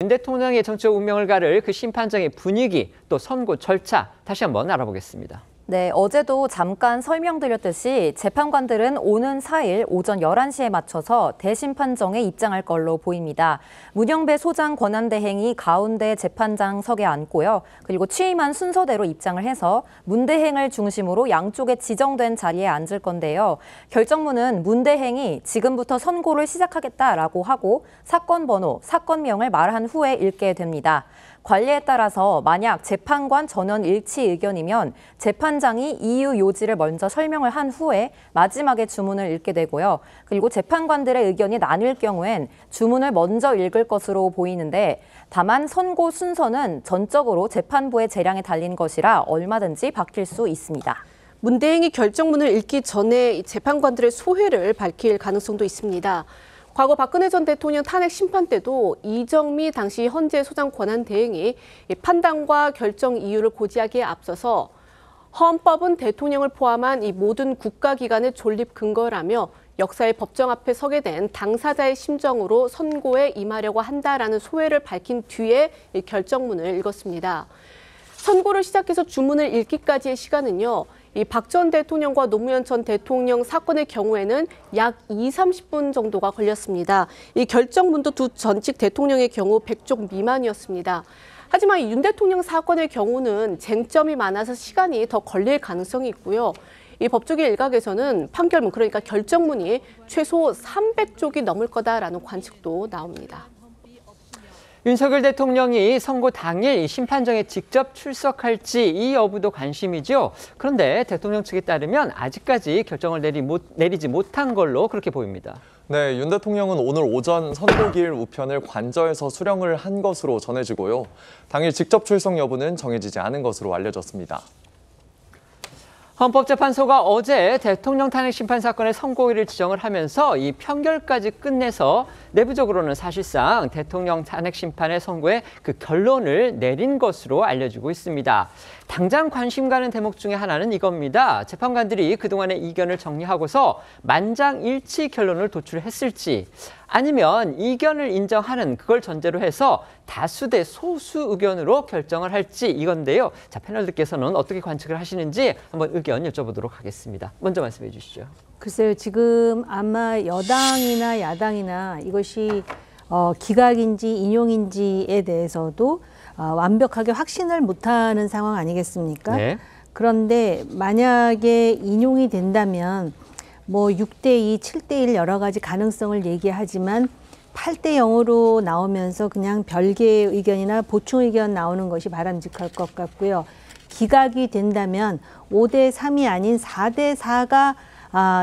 윤 대통령의 정치적 운명을 가를 그 심판정의 분위기, 또 선고 절차 다시 한번 알아보겠습니다. 네, 어제도 잠깐 설명드렸듯이 재판관들은 오는 4일 오전 11시에 맞춰서 대심판정에 입장할 걸로 보입니다. 문영배 소장 권한대행이 가운데 재판장석에 앉고요. 그리고 취임한 순서대로 입장을 해서 문대행을 중심으로 양쪽에 지정된 자리에 앉을 건데요. 결정문은 문대행이 지금부터 선고를 시작하겠다라고 하고 사건 번호, 사건명을 말한 후에 읽게 됩니다. 관례에 따라서 만약 재판관 전원 일치 의견이면 재판장이 이유 요지를 먼저 설명을 한 후에 마지막에 주문을 읽게 되고요. 그리고 재판관들의 의견이 나뉠 경우엔 주문을 먼저 읽을 것으로 보이는데 다만 선고 순서는 전적으로 재판부의 재량에 달린 것이라 얼마든지 바뀔 수 있습니다. 문대행이 결정문을 읽기 전에 재판관들의 소회를 밝힐 가능성도 있습니다. 과거 박근혜 전 대통령 탄핵 심판 때도 이정미 당시 헌재 소장 권한대행이 판단과 결정 이유를 고지하기에 앞서서 헌법은 대통령을 포함한 이 모든 국가기관의 존립 근거라며 역사의 법정 앞에 서게 된 당사자의 심정으로 선고에 임하려고 한다라는 소회를 밝힌 뒤에 이 결정문을 읽었습니다. 선고를 시작해서 주문을 읽기까지의 시간은요. 이 박 전 대통령과 노무현 전 대통령 사건의 경우에는 약 20-30분 정도가 걸렸습니다. 이 결정문도 두 전직 대통령의 경우 100쪽 미만이었습니다. 하지만 윤 대통령 사건의 경우는 쟁점이 많아서 시간이 더 걸릴 가능성이 있고요. 이 법조계 일각에서는 판결문, 그러니까 결정문이 최소 300쪽이 넘을 거다라는 관측도 나옵니다. 윤석열 대통령이 선고 당일 심판정에 직접 출석할지 이 여부도 관심이죠. 그런데 대통령 측에 따르면 아직까지 결정을 내리지 못한 걸로 그렇게 보입니다. 네, 윤 대통령은 오늘 오전 선고기일 우편을 관저에서 수령을 한 것으로 전해지고요. 당일 직접 출석 여부는 정해지지 않은 것으로 알려졌습니다. 헌법재판소가 어제 대통령 탄핵 심판 사건의 선고일을 지정을 하면서 이 판결까지 끝내서 내부적으로는 사실상 대통령 탄핵 심판의 선고에 그 결론을 내린 것으로 알려지고 있습니다. 당장 관심 가는 대목 중에 하나는 이겁니다. 재판관들이 그동안의 이견을 정리하고서 만장일치 결론을 도출했을지 아니면 이견을 인정하는 그걸 전제로 해서 다수 대 소수 의견으로 결정을 할지 이건데요. 자, 패널들께서는 어떻게 관측을 하시는지 한번 의견 여쭤보도록 하겠습니다. 먼저 말씀해 주시죠. 글쎄요. 지금 아마 여당이나 야당이나 이것이 기각인지 인용인지에 대해서도 완벽하게 확신을 못하는 상황 아니겠습니까? 네. 그런데 만약에 인용이 된다면 뭐 6대2, 7대1 여러 가지 가능성을 얘기하지만 8대0으로 나오면서 그냥 별개의 의견이나 보충 의견 나오는 것이 바람직할 것 같고요. 기각이 된다면 5대3이 아닌 4대4가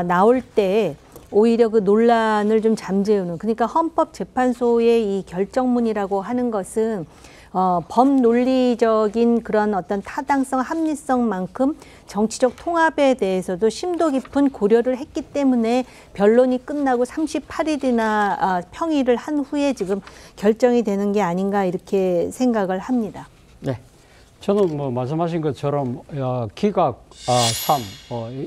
나올 때 오히려 그 논란을 좀 잠재우는, 그러니까 헌법재판소의 이 결정문이라고 하는 것은 법논리적인 그런 어떤 타당성, 합리성만큼 정치적 통합에 대해서도 심도 깊은 고려를 했기 때문에 변론이 끝나고 38일이나 평의를 한 후에 지금 결정이 되는 게 아닌가 이렇게 생각을 합니다. 네. 저는 뭐 말씀하신 것처럼 기각 3,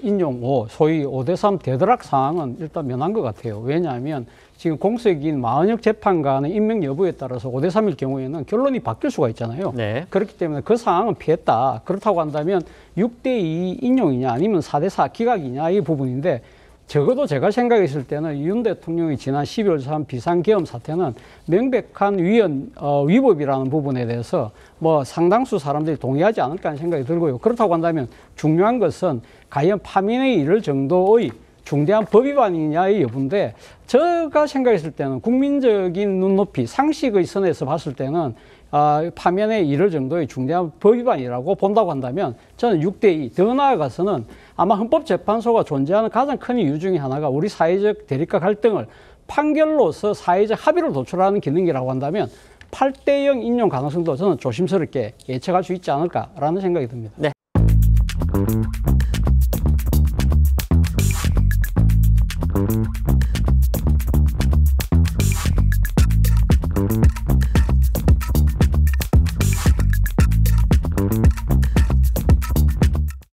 인용 5, 소위 5대3 대드락 상황은 일단 면한 것 같아요. 왜냐하면 지금 공석인 마은혁 재판관의 임명 여부에 따라서 5대3일 경우에는 결론이 바뀔 수가 있잖아요. 네. 그렇기 때문에 그 상황은 피했다. 그렇다고 한다면 6대2 인용이냐 아니면 4대4 기각이냐 이 부분인데 적어도 제가 생각했을 때는 윤 대통령이 지난 12월 3 비상계엄 사태는 명백한 위법이라는 부분에 대해서 뭐 상당수 사람들이 동의하지 않을까 하는 생각이 들고요. 그렇다고 한다면 중요한 것은 과연 파면에 이를 정도의 중대한 법 위반이냐의 여부인데 제가 생각했을 때는 국민적인 눈높이, 상식의 선에서 봤을 때는 파면에 이를 정도의 중대한 법 위반이라고 본다고 한다면 저는 6대2, 더 나아가서는 아마 헌법재판소가 존재하는 가장 큰 이유 중에 하나가 우리 사회적 대립과 갈등을 판결로서 사회적 합의를 도출하는 기능이라고 한다면 8대0 인용 가능성도 저는 조심스럽게 예측할 수 있지 않을까라는 생각이 듭니다. 네.